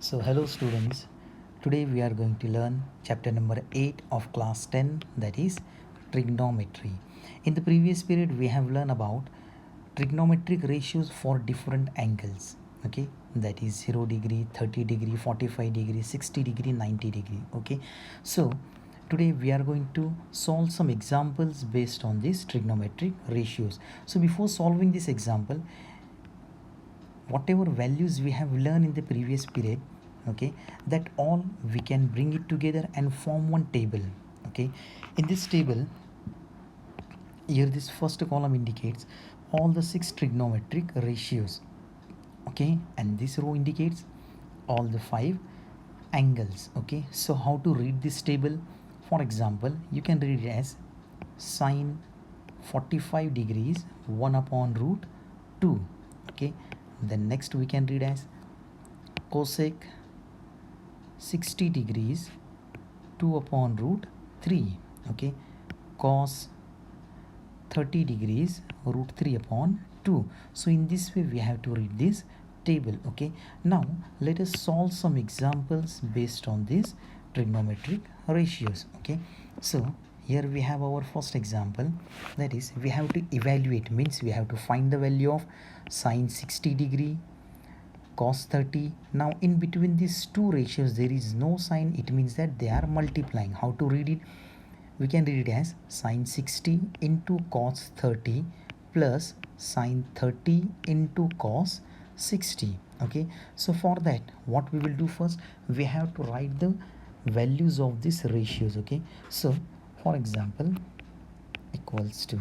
So hello students, today we are going to learn chapter number 8 of class 10, that is trigonometry. In the previous period we have learned about trigonometric ratios for different angles, okay, that is 0 degree, 30 degree, 45 degree, 60 degree, 90 degree, okay. So today we are going to solve some examples based on these trigonometric ratios. So before solving this example, whatever values we have learned in the previous period, okay, that all we can bring it together and form one table, okay. In this table here, this first column indicates all the 6 trigonometric ratios, okay, and this row indicates all the 5 angles, okay. So how to read this table? For example, you can read it as sine 45 degrees 1 upon root 2, okay. Then next we can read as cosec 60 degrees 2 upon root 3, okay. Cos 30 degrees root 3 upon 2. So in this way we have to read this table, okay. Now let us solve some examples based on these trigonometric ratios, okay. So here we have our first example, that is we have to evaluate, means we have to find the value of sine 60 degree, cos 30. Now in between these two ratios there is no sign, it means that they are multiplying. How to read it? We can read it as sine 60 into cos 30 plus sine 30 into cos 60, okay. So for that, what we will do first, we have to write the values of these ratios, okay. So for example, equals to,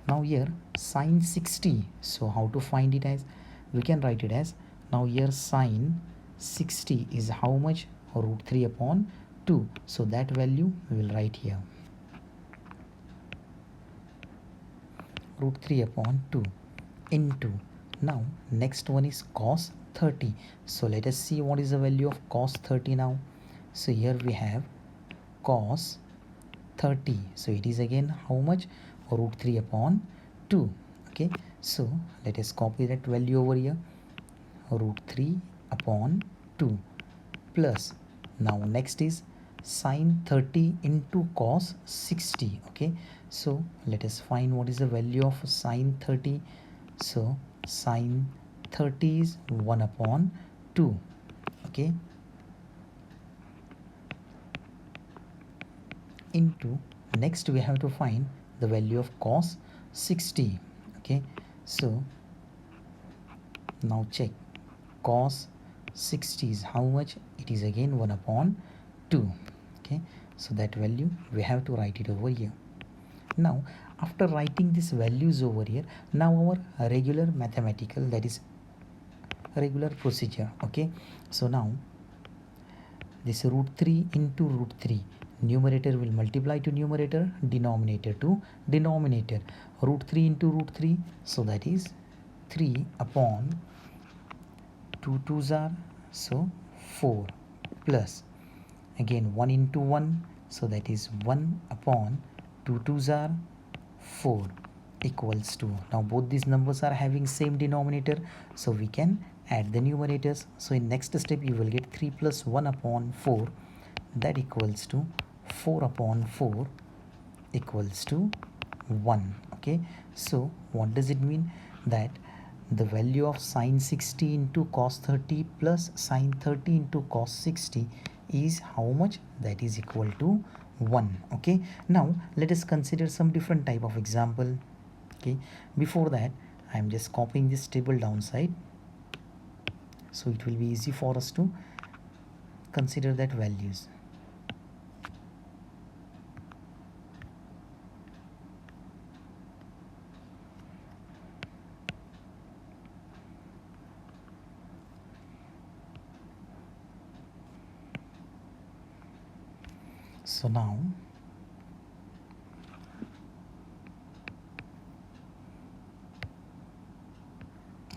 now here sine 60, so how to find it? As we can write it as, now here sine 60 is how much? Root 3 upon 2. So that value we will write here, root 3 upon 2 into, now next one is cos 30. So let us see what is the value of cos 30 now. So here we have cos 30, so it is again how much? Root 3 upon 2, okay. So let us copy that value over here, root 3 upon 2 plus, now next is sine 30 into cos 60, okay. So let us find what is the value of sine 30. So sine 30 is 1 upon 2, okay, into, next we have to find the value of cos 60, okay. So now check, cos 60 is how much? It is again 1 upon 2, okay. So that value we have to write it over here. Now after writing these values over here, now our regular mathematical, that is regular procedure, okay. So now this root 3 into root 3, numerator will multiply to numerator, denominator to denominator, root 3 into root 3, so that is 3 upon 2 2s are, so 4, plus again 1 into 1, so that is 1 upon 2 2s are 4, equals to, now both these numbers are having same denominator, so we can add the numerators. So in next step you will get 3 plus 1 upon 4, that equals to 4 upon 4 equals to 1, okay. So what does it mean? That the value of sine 60 into cos 30 plus sine 30 into cos 60 is how much? That is equal to 1, okay. Now let us consider some different type of example, okay. Before that, I am just copying this table downside, so it will be easy for us to consider that values. So now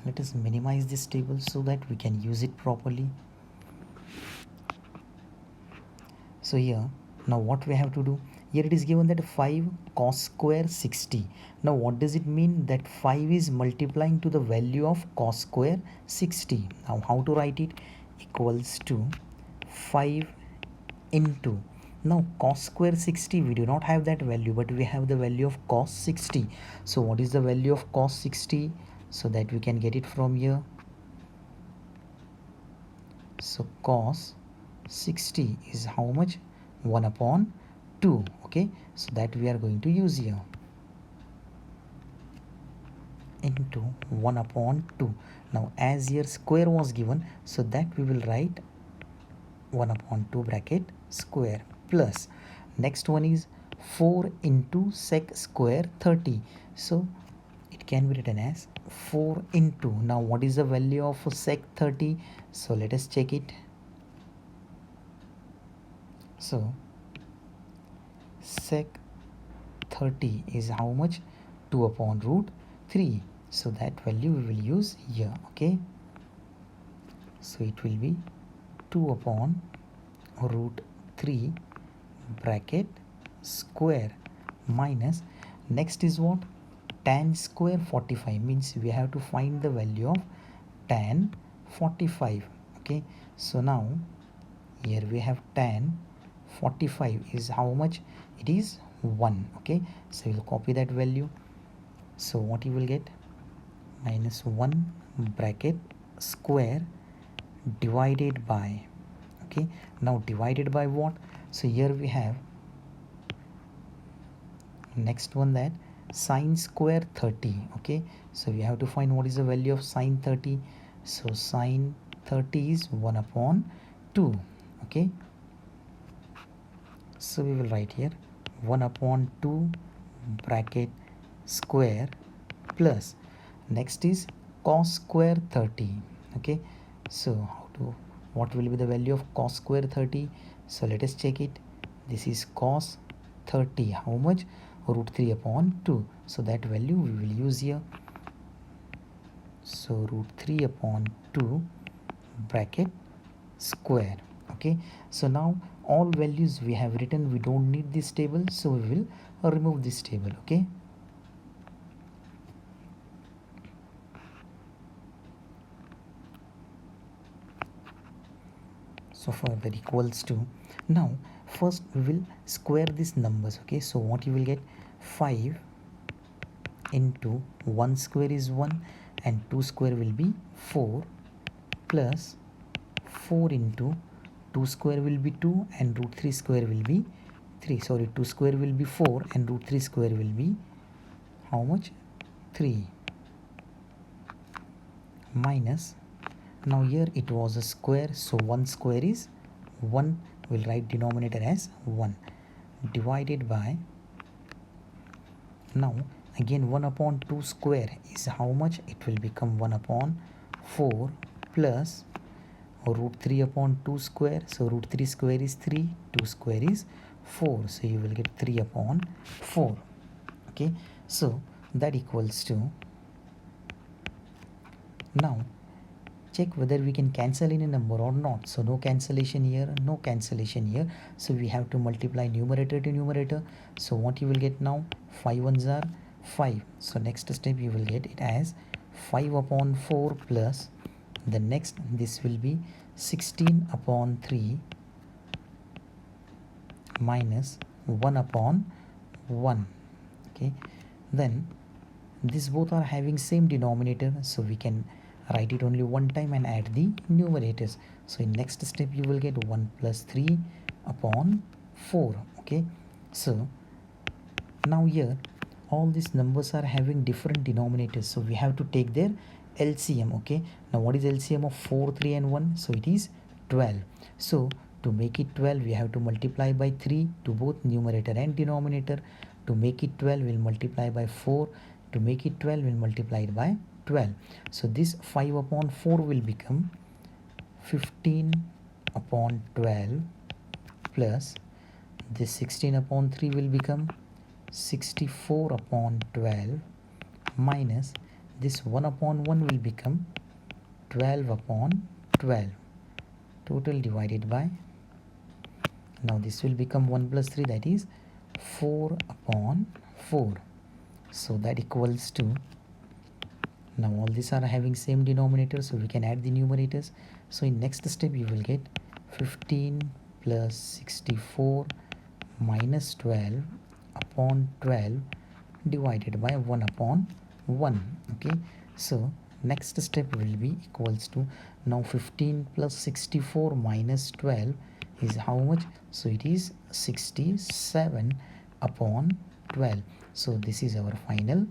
let us minimize this table so that we can use it properly. So here, now what we have to do, here it is given that 5 cos square 60. Now what does it mean? That 5 is multiplying to the value of cos square 60. Now how to write it? equals to 5 into, now cos square 60, we do not have that value, but we have the value of cos 60. So what is the value of cos 60? So that we can get it from here. So cos 60 is how much? 1 upon 2. Okay, so that we are going to use here, into 1 upon 2. Now as here square was given, so that we will write 1 upon 2 bracket square, plus next one is 4 into sec square 30. So it can be written as 4 into, now what is the value of sec 30? So let us check it. So sec 30 is how much? 2 upon root 3. So that value we will use here. Okay, so it will be 2 upon root 3 bracket square, minus next is what? Tan square 45, means we have to find the value of tan 45. Okay, so now here we have tan 45 is how much? It is 1. Okay, so we'll copy that value. So what you will get? Minus 1 bracket square divided by, okay, now divided by what? So here we have next one, that sine square 30. Okay, so we have to find what is the value of sine 30. So sine 30 is 1 upon 2. Okay, so we will write here 1 upon 2 bracket square, plus next is cos square 30. Okay, so what will be the value of cos square 30? So let us check it. This is cos 30, how much? Root 3 upon 2. So that value we will use here. So root 3 upon 2 bracket square. Okay, so now all values we have written, we don't need this table, so we will remove this table. Okay, so further equals to, now first we will square these numbers. Okay, so what you will get? 5 into 1 square is 1 and 2 square will be 4, plus 4 into 2 square will be 2 and root 3 square will be 3. Sorry, 2 square will be 4 and root 3 square will be how much? 3, minus, now here it was a square, so 1 square is 1, we'll write denominator as 1, divided by, now again 1 upon 2 square is how much? It will become 1 upon 4, plus root 3 upon 2 square, so root 3 square is 3, 2 square is 4, so you will get 3 upon 4. Okay, so that equals to, now check whether we can cancel in a number or not. So no cancellation here, no cancellation here, so we have to multiply numerator to numerator. So what you will get now? 5 ones are 5. So next step you will get it as 5 upon 4, plus the next, this will be 16 upon 3 minus 1 upon 1. Okay, then these both are having same denominator, so we can write it only one time and add the numerators. So in next step you will get 1 plus 3 upon 4. Okay, so now here all these numbers are having different denominators, so we have to take their LCM. Okay, now what is LCM of 4, 3 and 1? So it is 12. So to make it 12 we have to multiply by 3 to both numerator and denominator. To make it 12 we'll multiply by 4. To make it 12 we'll multiply it by 12. So this 5 upon 4 will become 15 upon 12, plus this 16 upon 3 will become 64 upon 12, minus this 1 upon 1 will become 12 upon 12, total divided by, now this will become 1 plus 3, that is 4 upon 4. So that equals to, now all these are having same denominator, so we can add the numerators. So in next step you will get 15 plus 64 minus 12 upon 12 divided by 1 upon 1. Okay, so next step will be equals to, now 15 plus 64 minus 12 is how much? So it is 67 upon 12. So this is our final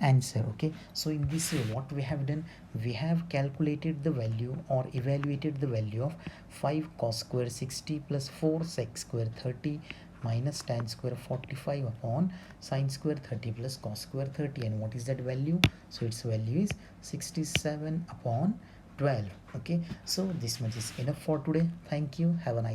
answer. Okay, so in this way what we have done, we have calculated the value or evaluated the value of 5 cos square 60 plus 4 sec square 30 minus tan square 45 upon sin square 30 plus cos square 30. And what is that value? So its value is 67 upon 12. Okay, so this much is enough for today. Thank you, have a nice